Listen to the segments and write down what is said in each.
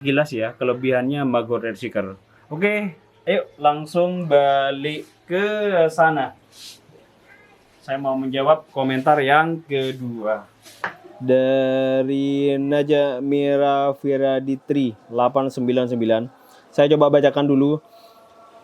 Jelas ya kelebihannya Maggot Red Seeker. Oke, ayo langsung balik ke sana. Saya mau menjawab komentar yang kedua. Dari Naja Mira Viraditri 899. Saya coba bacakan dulu.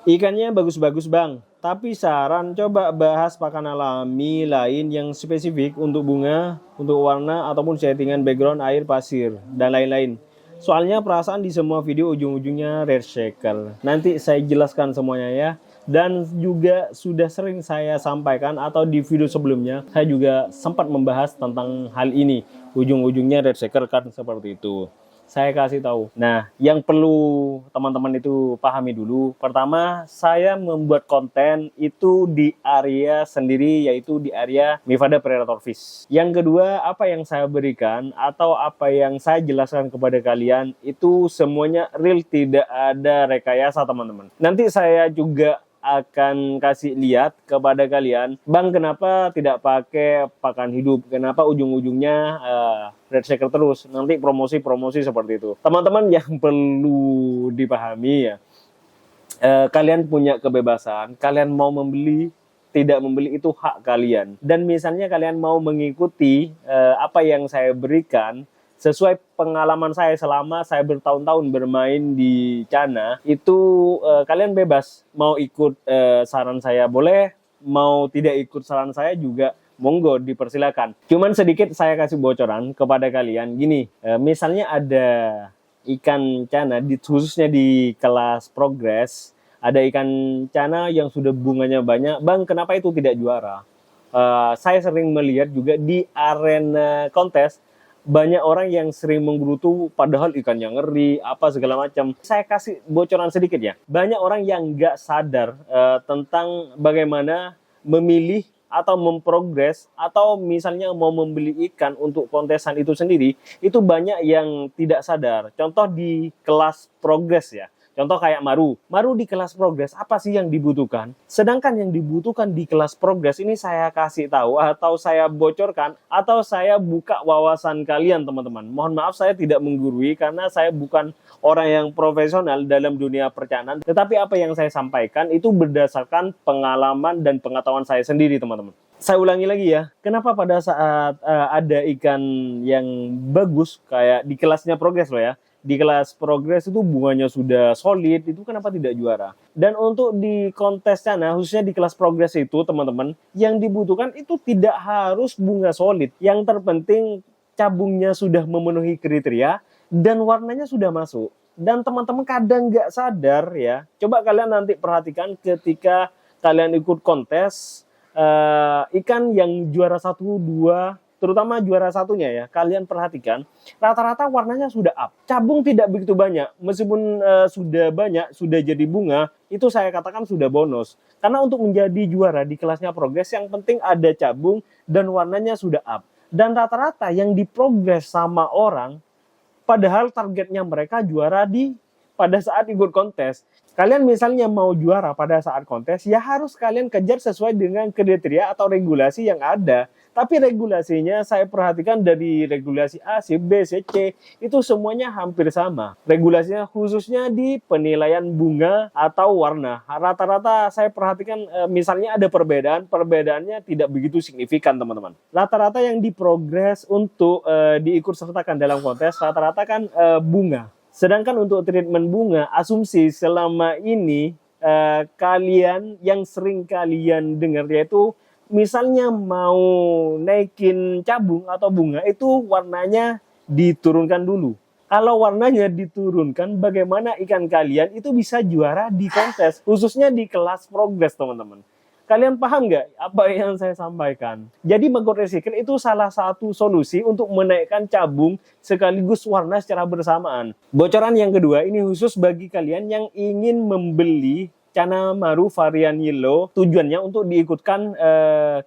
Ikannya bagus-bagus bang, tapi saran coba bahas pakan alami lain yang spesifik untuk bunga, untuk warna, ataupun settingan background air pasir, dan lain-lain. Soalnya perasaan di semua video ujung-ujungnya red shaker. Nanti saya jelaskan semuanya ya. Dan juga sudah sering saya sampaikan atau di video sebelumnya saya juga sempat membahas tentang hal ini. Ujung-ujungnya red shaker kan seperti itu. Saya kasih tahu. Nah, yang perlu teman-teman itu pahami dulu. Pertama, saya membuat konten itu di area sendiri, yaitu di area Mivada Predator Fish. Yang kedua, apa yang saya berikan atau apa yang saya jelaskan kepada kalian itu semuanya real, tidak ada rekayasa teman-teman. Nanti saya juga akan kasih lihat kepada kalian, bang kenapa tidak pakai pakan hidup, kenapa ujung-ujungnya red shaker terus, nanti promosi-promosi seperti itu. Teman-teman yang perlu dipahami ya, kalian punya kebebasan, kalian mau membeli tidak membeli itu hak kalian, dan misalnya kalian mau mengikuti apa yang saya berikan sesuai pengalaman saya selama saya bertahun-tahun bermain di Cana, itu kalian bebas mau ikut saran saya boleh, mau tidak ikut saran saya juga monggo dipersilakan. Cuman sedikit saya kasih bocoran kepada kalian gini, misalnya ada ikan Cana khususnya di kelas progres, ada ikan Cana yang sudah bunganya banyak, bang kenapa itu tidak juara? Saya sering melihat juga di arena kontes banyak orang yang sering menggerutu padahal ikannya ngeri apa segala macam. Saya kasih bocoran sedikit ya, banyak orang yang nggak sadar tentang bagaimana memilih atau memprogres atau misalnya mau membeli ikan untuk kontesan itu sendiri, itu banyak yang tidak sadar. Contoh di kelas progres ya, contoh kayak Maru di kelas progres apa sih yang dibutuhkan? Sedangkan yang dibutuhkan di kelas progres ini saya kasih tahu atau saya bocorkan atau saya buka wawasan kalian teman-teman. Mohon maaf saya tidak menggurui karena saya bukan orang yang profesional dalam dunia percanan. Tetapi apa yang saya sampaikan itu berdasarkan pengalaman dan pengetahuan saya sendiri teman-teman. Saya ulangi lagi ya, kenapa pada saat ada ikan yang bagus kayak di kelasnya progres loh ya, di kelas progres itu bunganya sudah solid, itu kenapa tidak juara? Dan untuk di kontes sana, khususnya di kelas progres itu teman-teman, yang dibutuhkan itu tidak harus bunga solid. Yang terpenting cabungnya sudah memenuhi kriteria dan warnanya sudah masuk. Dan teman-teman kadang nggak sadar ya, coba kalian nanti perhatikan ketika kalian ikut kontes, ikan yang juara 1, 2, terutama juara satunya ya, kalian perhatikan rata-rata warnanya sudah up, cabung tidak begitu banyak, meskipun sudah banyak, sudah jadi bunga, itu saya katakan sudah bonus, karena untuk menjadi juara di kelasnya progres yang penting ada cabung dan warnanya sudah up. Dan rata-rata yang diprogres sama orang padahal targetnya mereka juara pada saat ikut kontes. Kalian misalnya mau juara pada saat kontes, ya harus kalian kejar sesuai dengan kriteria atau regulasi yang ada. Tapi regulasinya saya perhatikan dari regulasi A, C, B, C, C, itu semuanya hampir sama. Regulasinya khususnya di penilaian bunga atau warna. Rata-rata saya perhatikan misalnya ada perbedaan, perbedaannya tidak begitu signifikan teman-teman. Rata-rata yang diprogres untuk diikut sertakan dalam kontes, rata-rata kan bunga. Sedangkan untuk treatment bunga, asumsi selama ini kalian yang sering kalian dengar yaitu misalnya mau naikin cabung atau bunga itu warnanya diturunkan dulu. Kalau warnanya diturunkan, bagaimana ikan kalian itu bisa juara di kontes, khususnya di kelas progres teman-teman. Kalian paham nggak apa yang saya sampaikan? Jadi Maggot Red Seeker itu salah satu solusi untuk menaikkan cabung sekaligus warna secara bersamaan. Bocoran yang kedua ini khusus bagi kalian yang ingin membeli Cana Maru varian yellow, tujuannya untuk diikutkan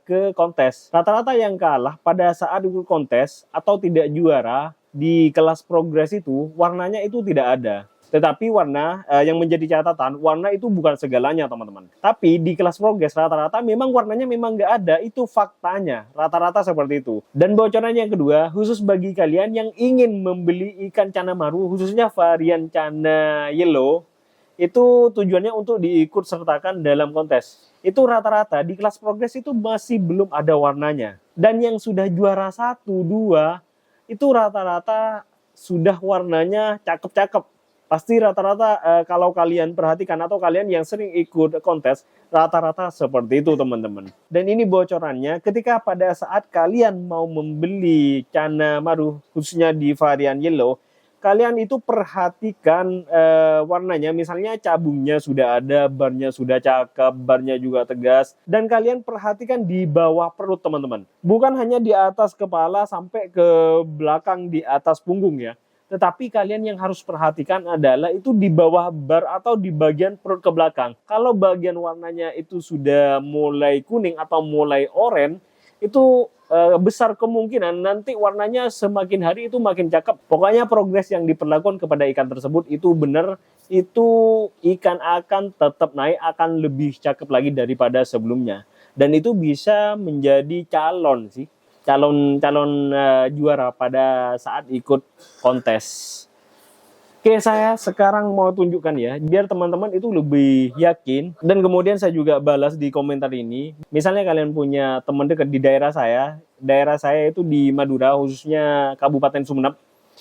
ke kontes. Rata-rata yang kalah pada saat ikut kontes atau tidak juara di kelas progres itu warnanya itu tidak ada. Tetapi warna yang menjadi catatan, warna itu bukan segalanya teman-teman. Tapi di kelas progres rata-rata memang warnanya memang nggak ada, itu faktanya. Rata-rata seperti itu. Dan bocoran yang kedua, khusus bagi kalian yang ingin membeli ikan cana maru, khususnya varian cana yellow, itu tujuannya untuk diikut sertakan dalam kontes. Itu rata-rata di kelas progres itu masih belum ada warnanya. Dan yang sudah juara 1, 2, itu rata-rata sudah warnanya cakep-cakep. Pasti rata-rata kalau kalian perhatikan atau kalian yang sering ikut kontes, rata-rata seperti itu teman-teman. Dan ini bocorannya ketika pada saat kalian mau membeli cana maru, khususnya di varian yellow, kalian itu perhatikan warnanya, misalnya cabungnya sudah ada, barnya sudah cakep, barnya juga tegas, dan kalian perhatikan di bawah perut teman-teman. Bukan hanya di atas kepala sampai ke belakang di atas punggung ya. Tetapi kalian yang harus perhatikan adalah itu di bawah bar atau di bagian perut ke belakang. Kalau bagian warnanya itu sudah mulai kuning atau mulai oranye, itu besar kemungkinan nanti warnanya semakin hari itu makin cakep. Pokoknya progres yang diperlakukan kepada ikan tersebut itu benar, itu ikan akan tetap naik, akan lebih cakep lagi daripada sebelumnya. Dan itu bisa menjadi calon sih. Calon juara pada saat ikut kontes. Oke, saya sekarang mau tunjukkan ya, biar teman-teman itu lebih yakin. Dan kemudian saya juga balas di komentar ini. Misalnya kalian punya teman dekat di daerah saya itu di Madura, khususnya Kabupaten Sumeneb,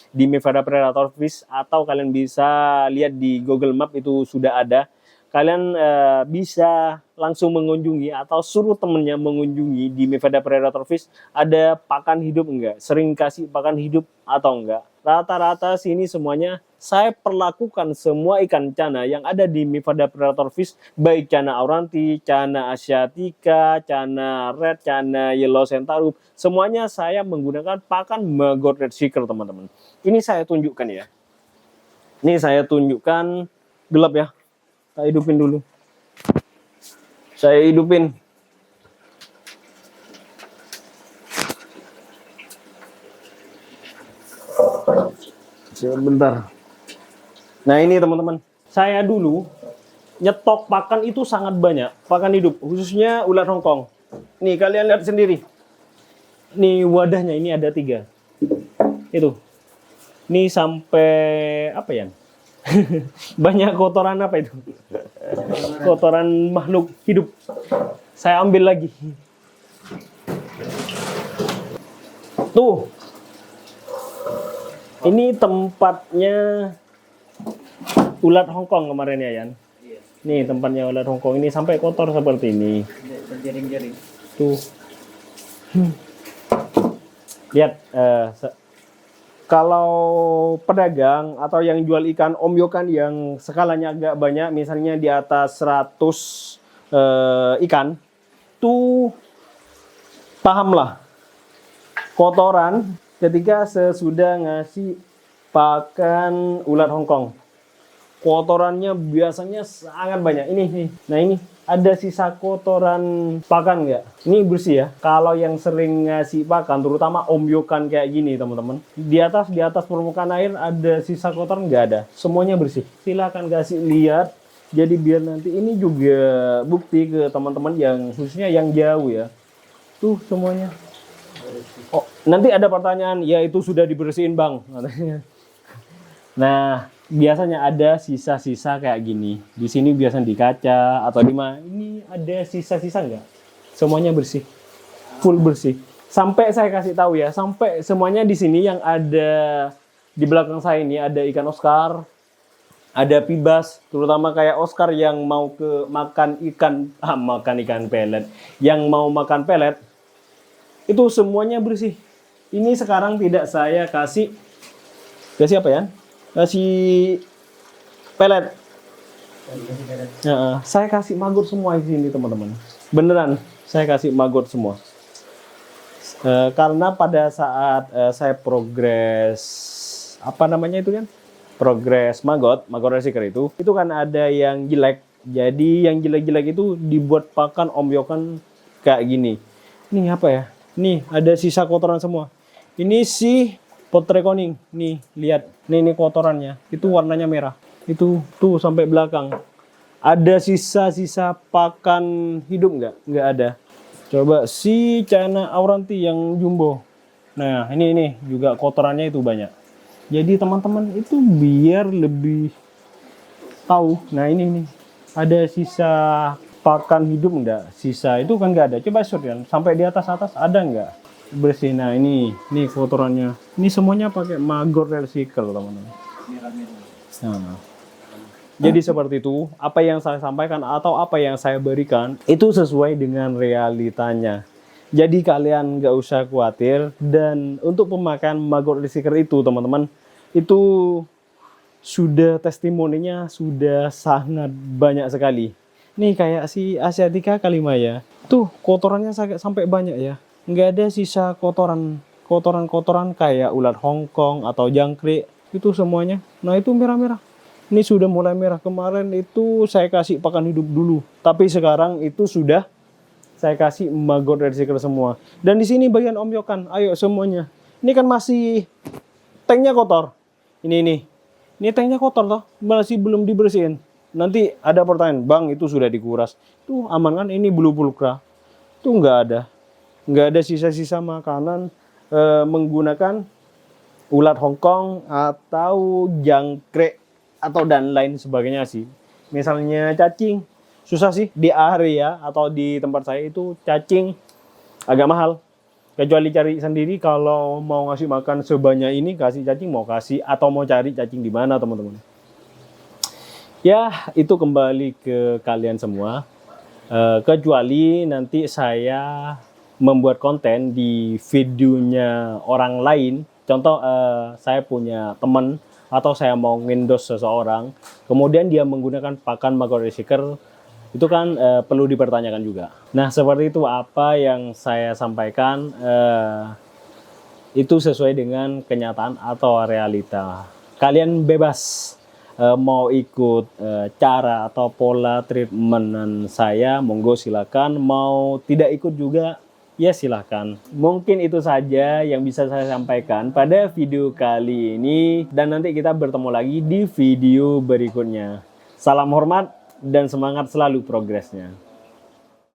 di Mevada Predator Fish, atau kalian bisa lihat di Google Map itu sudah ada. Kalian bisa langsung mengunjungi atau suruh temennya mengunjungi di Mevada Predator Fish, ada pakan hidup enggak, sering kasih pakan hidup atau enggak. Rata-rata sini semuanya saya perlakukan semua ikan cana yang ada di Mevada Predator Fish, baik cana auranti, cana asiatica, cana red, cana yellow centarum, semuanya saya menggunakan pakan Maggot Red Seeker teman-teman. Ini saya tunjukkan ya. Ini saya tunjukkan, gelap ya. Saya hidupin dulu. Saya hidupin. Sebentar. Nah ini teman-teman. Saya dulu nyetok pakan itu sangat banyak. Pakan hidup. Khususnya ulat Hongkong. Nih kalian lihat sendiri. Nih wadahnya ini ada 3. Itu. Ini sampai apa ya? Banyak kotoran apa itu? Kotoran makhluk hidup. Saya ambil lagi. Tuh. Ini tempatnya ulat Hongkong kemarin ya, Yan? Nih tempatnya ulat Hongkong. Ini sampai kotor seperti ini. Berjaring-jaring. Tuh. Lihat. Kalau pedagang atau yang jual ikan omyokan yang skalanya agak banyak, misalnya di atas 100 ikan, tuh pahamlah kotoran ketika sesudah ngasih pakan ulat Hongkong. Kotorannya biasanya sangat banyak. Ini nih. Nah ini ada sisa kotoran pakan nggak? Ini bersih ya. Kalau yang sering ngasih pakan, terutama omyokan kayak gini teman-teman, di atas permukaan air ada sisa kotoran nggak ada. Semuanya bersih. Silakan kasih lihat. Jadi biar nanti ini juga bukti ke teman-teman yang khususnya yang jauh ya. Tuh semuanya. Oh, nanti ada pertanyaan, ya itu sudah dibersihin bang. Nah, biasanya ada sisa-sisa kayak gini. Di sini biasanya di kaca atau di mana. Ini ada sisa-sisa nggak? Semuanya bersih, full bersih. Sampai saya kasih tahu ya, sampai semuanya di sini yang ada di belakang saya ini ada ikan Oscar, ada pibas, terutama kayak Oscar yang mau ke makan ikan pelet, yang mau makan pelet, itu semuanya bersih. Ini sekarang tidak saya kasih apa ya? Kasih pelet. Ya, saya kasih maggot semua di sini teman-teman. Beneran, saya kasih maggot semua. Karena pada saat saya progres apa namanya itu kan? Progres maggot Red Seeker itu kan ada yang jelek. Jadi yang jelek-jelek itu dibuat pakan omyokan kayak gini. Ini apa ya? Nih ada sisa kotoran semua. Ini si potrekoning. Nih lihat. Nih kotorannya. Itu warnanya merah. Itu tuh sampai belakang. Ada sisa-sisa pakan hidup nggak? Nggak ada. Coba si China Auranti yang jumbo. Nah, ini juga kotorannya itu banyak. Jadi teman-teman itu biar lebih tahu. Nah, ini nih. Ada sisa pakan hidup nggak? Sisa itu kan nggak ada. Coba shoot ya. Sampai di atas-atas ada nggak? Bersih. Nah, ini kotorannya. Ini semuanya pakai Maggot Recycle, teman-teman. Nah, jadi seperti itu, apa yang saya sampaikan atau apa yang saya berikan itu sesuai dengan realitanya. Jadi kalian nggak usah khawatir. Dan untuk pemakaian Maggot Recycle itu teman-teman, itu sudah testimoninya sudah sangat banyak sekali. Nih kayak si Asiatica Kalimaya, tuh kotorannya sampai banyak ya. Nggak ada sisa kotoran kayak ulat Hongkong atau jangkrik, itu semuanya. Nah itu merah-merah. Ini sudah mulai merah. Kemarin itu saya kasih pakan hidup dulu, tapi sekarang itu sudah saya kasih Maggot Recycle semua. Dan di sini bagian omyokan, ayo semuanya. Ini kan masih tanknya kotor. Ini tanknya kotor toh, masih belum dibersihin. Nanti ada pertanyaan, bang itu sudah dikuras. Tuh aman kan? Ini blue pulcra. Tuh nggak ada sisa-sisa makanan menggunakan ulat Hongkong atau jangkrik atau dan lain sebagainya sih. Misalnya cacing, susah sih di area atau di tempat saya itu cacing agak mahal. Kecuali cari sendiri kalau mau ngasih makan sebanyak ini, kasih cacing mau kasih atau mau cari cacing di mana teman-teman. Ya itu kembali ke kalian semua. Kecuali nanti saya membuat konten di videonya orang lain. Contoh saya punya teman atau saya mau ngendos seseorang, kemudian dia menggunakan pakan Maggot Recycle, itu kan perlu dipertanyakan juga. Nah seperti itu apa yang saya sampaikan itu sesuai dengan kenyataan atau realita. Kalian bebas mau ikut cara atau pola treatment saya, monggo silakan. Mau tidak ikut juga ya silahkan. Mungkin itu saja yang bisa saya sampaikan pada video kali ini. Dan nanti kita bertemu lagi di video berikutnya. Salam hormat dan semangat selalu progresnya.